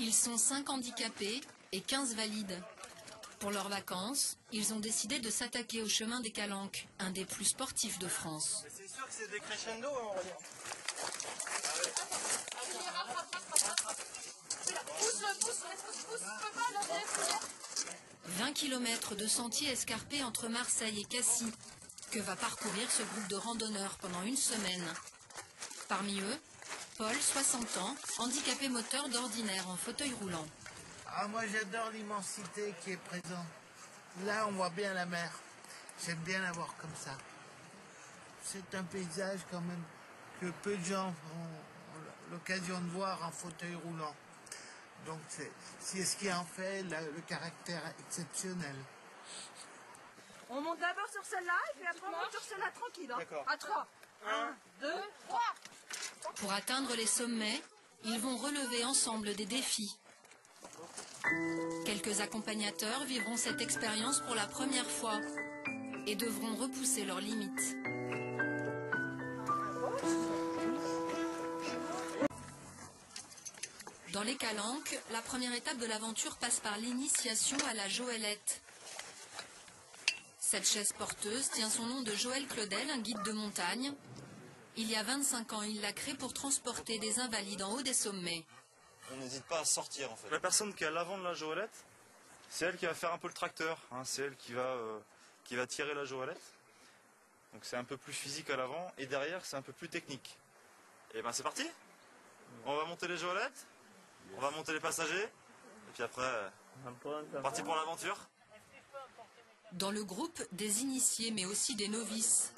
Ils sont 5 handicapés et 15 valides. Pour leurs vacances, ils ont décidé de s'attaquer au chemin des Calanques, un des plus sportifs de France. C'est sûr que c'est des crescendo, on va dire. 20 km de sentiers escarpés entre Marseille et Cassis, que va parcourir ce groupe de randonneurs pendant une semaine. Parmi eux, Paul, 60 ans, handicapé moteur d'ordinaire en fauteuil roulant. Ah, moi j'adore l'immensité qui est présente. Là on voit bien la mer. J'aime bien la voir comme ça. C'est un paysage quand même que peu de gens ont l'occasion de voir en fauteuil roulant. Donc c'est ce qui en fait le caractère exceptionnel. On monte d'abord sur celle-là et puis après on monte sur celle-là tranquille. Hein. D'accord. À 3. 1, 2, 3. Pour atteindre les sommets, ils vont relever ensemble des défis. Quelques accompagnateurs vivront cette expérience pour la première fois et devront repousser leurs limites. Dans les Calanques, la première étape de l'aventure passe par l'initiation à la Joëlette. Cette chaise porteuse tient son nom de Joël Claudel, un guide de montagne. Il y a 25 ans, il l'a créée pour transporter des invalides en haut des sommets. On n'hésite pas à sortir en fait. La personne qui est à l'avant de la Joëlette, c'est elle qui va faire un peu le tracteur. Hein, c'est elle qui va tirer la Joëlette. Donc c'est un peu plus physique à l'avant et derrière c'est un peu plus technique. Et ben c'est parti. On va monter les Joëlettes, on va monter les passagers et puis après parti pour l'aventure. Dans le groupe, des initiés mais aussi des novices,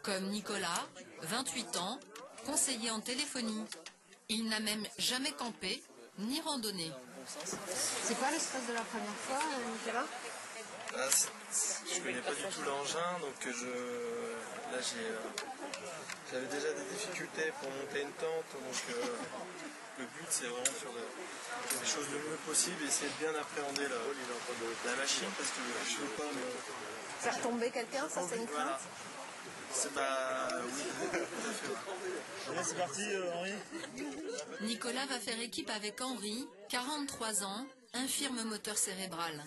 comme Nicolas, 28 ans, conseiller en téléphonie. Il n'a même jamais campé ni randonné. C'est quoi le stress de la première fois, Nicolas? Je connais pas du tout l'engin, donc j'avais déjà des difficultés pour monter une tente, donc le but c'est vraiment de faire des choses le mieux possible et essayer de bien appréhender la machine parce que je veux pas me... Faire tomber quelqu'un, ça c'est une crainte? Voilà. C'est oui, tout à fait. Allez, c'est parti Henri. Nicolas va faire équipe avec Henri, 43 ans, infirme moteur cérébral.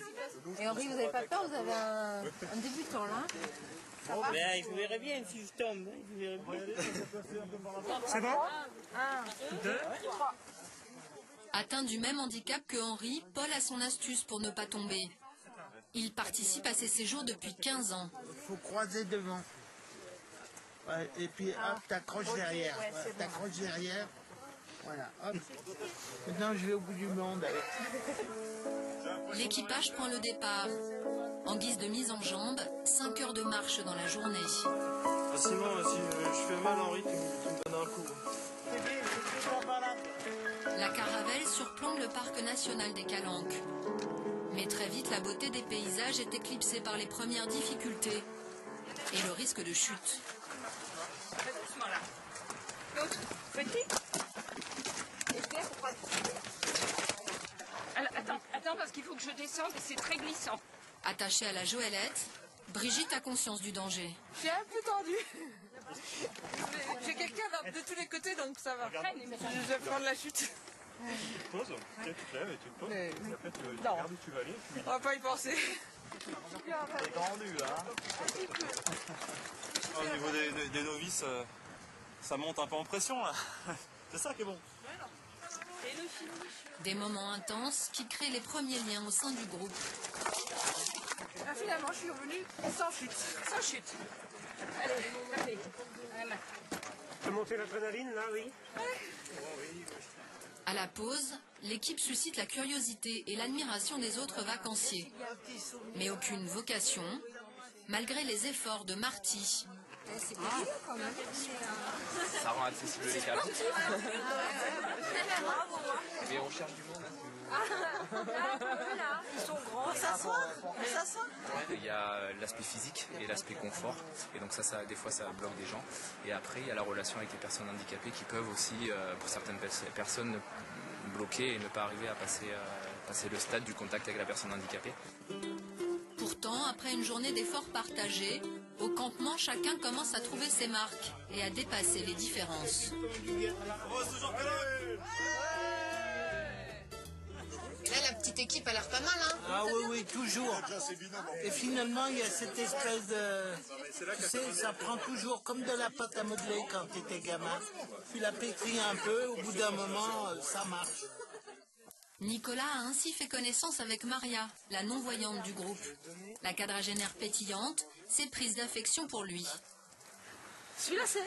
Et Henri, vous n'avez pas peur? Vous avez un débutant là? Mais je verrai bien si je tombe. C'est bon? 1, 2, 3. Atteint du même handicap que Henri, Paul a son astuce pour ne pas tomber. Il participe à ces séjours depuis 15 ans. Il faut croiser devant. Ouais, et puis hop, t'accroches derrière. Ouais, Ouais, t'accroches derrière. Voilà, hop. Maintenant je vais au bout du monde avec. L'équipage prend le départ. En guise de mise en jambe, 5 heures de marche dans la journée. Sinon, si je fais mal, Henri, tu me donnes un coup. La caravelle surplombe le parc national des Calanques. Mais très vite, la beauté des paysages est éclipsée par les premières difficultés et le risque de chute. Doucement là. L'autre, petit. Attends, parce qu'il faut que je descende et c'est très glissant. Attachée à la Joëlette, Brigitte a conscience du danger. J'ai un peu tendu. J'ai quelqu'un de tous les côtés, donc ça va. Je vais prendre la chute. Tu te poses, tu te lèves et tu te poses. Et après tu Non. regardes où tu vas aller. On va pas y penser. T'es tendu là. Au niveau des novices, ça monte un peu en pression là. C'est ça qui est bon. Des moments intenses qui créent les premiers liens au sein du groupe. Ah, finalement, je suis revenue sans chute. Sans chute. Allez. Tu as monté l'adrénaline là, oui? À la pause, l'équipe suscite la curiosité et l'admiration des autres vacanciers. Mais aucune vocation, malgré les efforts de Marty. C'est bien quand même. Ça rend accessible les Calanques. Mais on cherche du monde. Ils sont grands, ça sent. Il y a l'aspect physique et l'aspect confort. Et donc ça, des fois, ça bloque des gens. Et après, il y a la relation avec les personnes handicapées qui peuvent aussi, pour certaines personnes, bloquer et ne pas arriver à passer le stade du contact avec la personne handicapée. Pourtant, après une journée d'efforts partagés, au campement, chacun commence à trouver ses marques et à dépasser les différences. Là, la petite équipe a l'air pas mal, hein? Ah oui, oui, toujours. Et finalement, il y a cette espèce de... Tu sais, ça prend toujours comme de la pâte à modeler quand tu étais gamin. Tu la pétris un peu, au bout d'un moment, ça marche. Nicolas a ainsi fait connaissance avec Maria, la non-voyante du groupe. La quadragénaire pétillante s'est prise d'affection pour lui. Celui-là, c'est...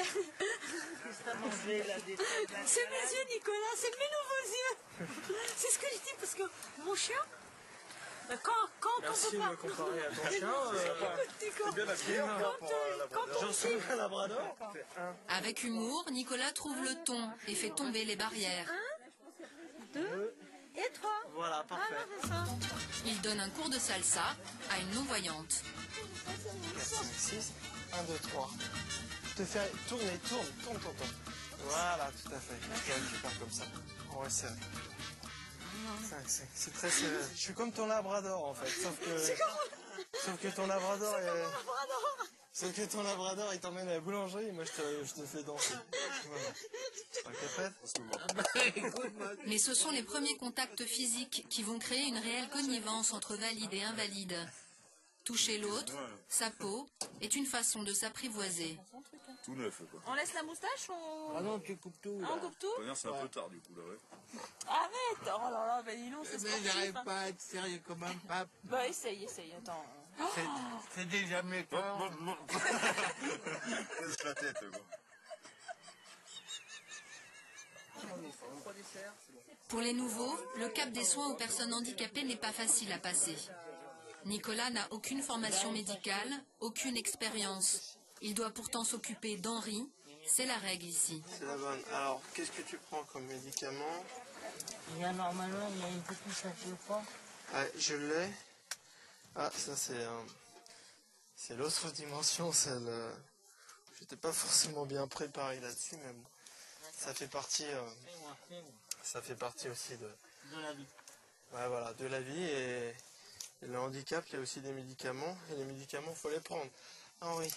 C'est mes yeux, Nicolas, c'est mes nouveaux yeux. C'est ce que je dis, parce que mon chien, quand on peut pas... Comparé à ton chien, c'est bien habillé pour j'en suis un labrador. Avec humour, Nicolas trouve le ton et fait tomber les barrières. 1, 2 et 3. Voilà, parfait. Il donne un cours de salsa à une non-voyante. 4, 5, 6, 1, 2, 3. Te faire tourner, tourne. Voilà, tout à fait. Tu pars comme ça. On va serrer. 5, 5. C'est très serré. Je suis comme ton labrador en fait, sauf que ton labrador il t'emmène à la boulangerie et moi je te fais danser. Voilà. Mais ce sont les premiers contacts physiques qui vont créer une réelle connivence entre valides et invalides. Toucher l'autre, sa peau, est une façon de s'apprivoiser. Tout neuf, quoi. On laisse la moustache ou... Ah non, tu coupes tout. Ah, on coupe tout? C'est un peu tard, du coup, là, ouais. Arrête! Oh là là, ben dis donc, c'est Mais sportif. j'arrive pas à être sérieux comme un pape. Bah essaye, attends. C'est déjà mieux que... Casse la tête, quoi. Pour les nouveaux, le cap des soins aux personnes handicapées n'est pas facile à passer. Nicolas n'a aucune formation médicale, aucune expérience. Il doit pourtant s'occuper d'Henri, c'est la règle ici. C'est la bonne. Alors, qu'est-ce que tu prends comme médicament? Normalement, il y a une petite sachet fort. Ah, je l'ai. Ah, ça c'est l'autre dimension, celle. J'étais pas forcément bien préparé là-dessus, mais bon. Ça fait partie aussi de la vie. Ouais, voilà, de la vie et le handicap, il y a aussi des médicaments et les médicaments, faut les prendre. Ah oui.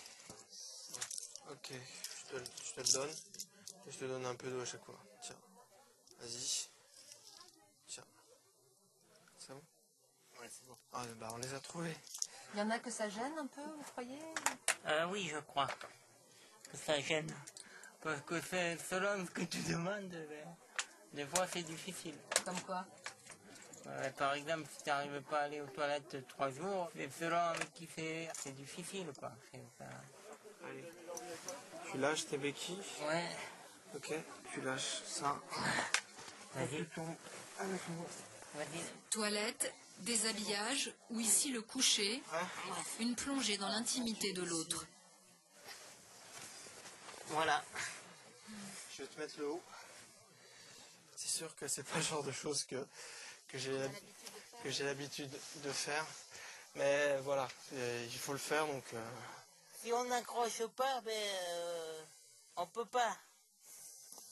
Ok, je te le donne. Et je te donne un peu d'eau à chaque fois. Tiens, vas-y. Tiens. C'est bon? Ouais, c'est bon. Ah, bah on les a trouvés. Il y en a que ça gêne un peu, vous croyez? Oui, je crois que ça gêne. Parce que c'est selon ce que tu demandes, des fois c'est difficile. Comme quoi? Par exemple, si tu n'arrives pas à aller aux toilettes 3 jours, c'est selon avec qui c'est difficile, quoi. Allez. Tu lâches tes béquilles? Ouais. Ok, tu lâches ça. Vas-y. Toilette, déshabillage ou ici le coucher, une plongée dans l'intimité de l'autre. Voilà. Je vais te mettre le haut. C'est sûr que c'est pas le genre de choses que j'ai l'habitude de faire. Mais voilà, il faut le faire donc... Si on n'accroche pas, on peut pas.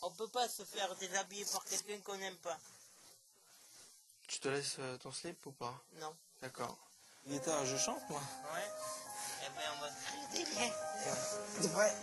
On peut pas se faire déshabiller par quelqu'un qu'on n'aime pas. Tu te laisses ton slip ou pas? Non. D'accord. Guitare, je chante moi. Ouais. Eh ben on va se créer des liens. Ouais.